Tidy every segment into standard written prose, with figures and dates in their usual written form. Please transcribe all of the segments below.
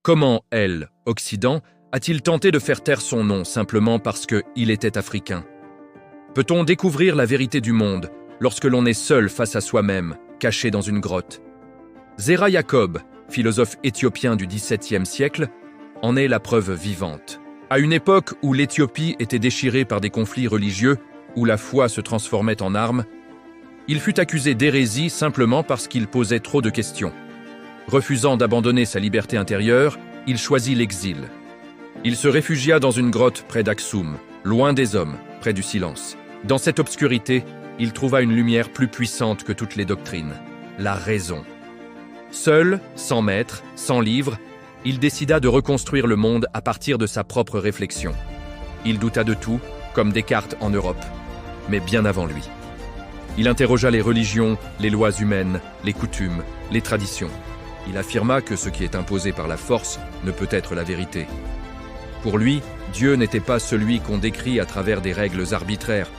Comment elle, Occident, a-t-il tenté de faire taire son nom simplement parce qu'il était africain? Peut-on découvrir la vérité du monde lorsque l'on est seul face à soi-même, caché dans une grotte? Zera Yacob, philosophe éthiopien du XVIIe siècle, en est la preuve vivante. À une époque où l'Éthiopie était déchirée par des conflits religieux, où la foi se transformait en arme, il fut accusé d'hérésie simplement parce qu'il posait trop de questions. Refusant d'abandonner sa liberté intérieure, il choisit l'exil. Il se réfugia dans une grotte près d'Aksum, loin des hommes, près du silence. Dans cette obscurité, il trouva une lumière plus puissante que toutes les doctrines, la raison. Seul, sans maître, sans livre, il décida de reconstruire le monde à partir de sa propre réflexion. Il douta de tout, comme Descartes en Europe, mais bien avant lui. Il interrogea les religions, les lois humaines, les coutumes, les traditions. Il affirma que ce qui est imposé par la force ne peut être la vérité. Pour lui, Dieu n'était pas celui qu'on décrit à travers des règles arbitraires,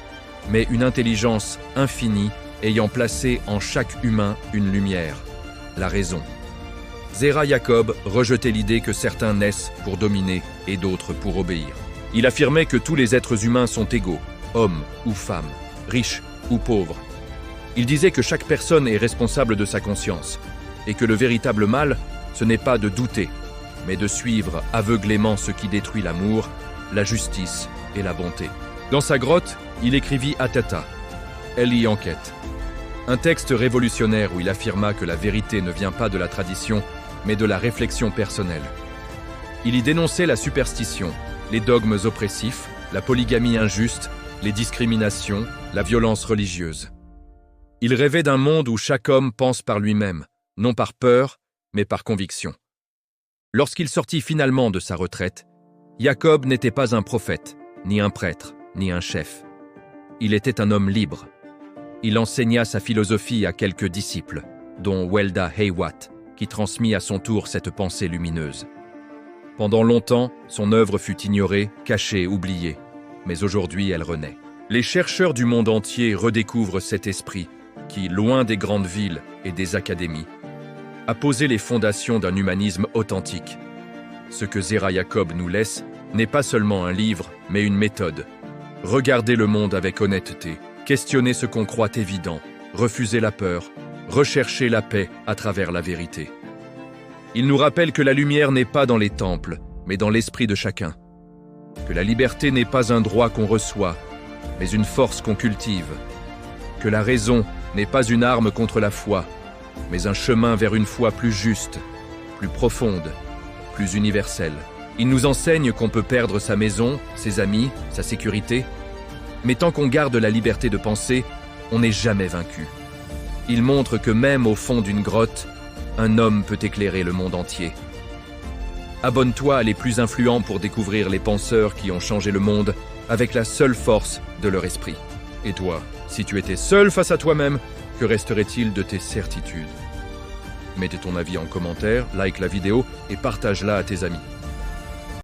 mais une intelligence infinie ayant placé en chaque humain une lumière, la raison. Zera Yacob rejetait l'idée que certains naissent pour dominer et d'autres pour obéir. Il affirmait que tous les êtres humains sont égaux, hommes ou femmes, riches ou pauvres. Il disait que chaque personne est responsable de sa conscience et que le véritable mal, ce n'est pas de douter, mais de suivre aveuglément ce qui détruit l'amour, la justice et la bonté. Dans sa grotte, il écrivit Atata, Elle y enquête, un texte révolutionnaire où il affirma que la vérité ne vient pas de la tradition, mais de la réflexion personnelle. Il y dénonçait la superstition, les dogmes oppressifs, la polygamie injuste, les discriminations, la violence religieuse. Il rêvait d'un monde où chaque homme pense par lui-même, non par peur, mais par conviction. Lorsqu'il sortit finalement de sa retraite, Yacob n'était pas un prophète, ni un prêtre, ni un chef. Il était un homme libre. Il enseigna sa philosophie à quelques disciples, dont Welda Haywatt, qui transmit à son tour cette pensée lumineuse. Pendant longtemps, son œuvre fut ignorée, cachée, oubliée, mais aujourd'hui elle renaît. Les chercheurs du monde entier redécouvrent cet esprit qui, loin des grandes villes et des académies, a posé les fondations d'un humanisme authentique. Ce que Zera Yacob nous laisse n'est pas seulement un livre, mais une méthode. Regarder le monde avec honnêteté, questionner ce qu'on croit évident, refuser la peur, rechercher la paix à travers la vérité. Il nous rappelle que la lumière n'est pas dans les temples, mais dans l'esprit de chacun. Que la liberté n'est pas un droit qu'on reçoit, mais une force qu'on cultive. Que la raison n'est pas une arme contre la foi, mais un chemin vers une foi plus juste, plus profonde, plus universelle. Il nous enseigne qu'on peut perdre sa maison, ses amis, sa sécurité, mais tant qu'on garde la liberté de penser, on n'est jamais vaincu. Il montre que même au fond d'une grotte, un homme peut éclairer le monde entier. Abonne-toi à les plus influents pour découvrir les penseurs qui ont changé le monde avec la seule force de leur esprit. Et toi, si tu étais seul face à toi-même, que resterait-il de tes certitudes? Mets ton avis en commentaire, like la vidéo et partage-la à tes amis.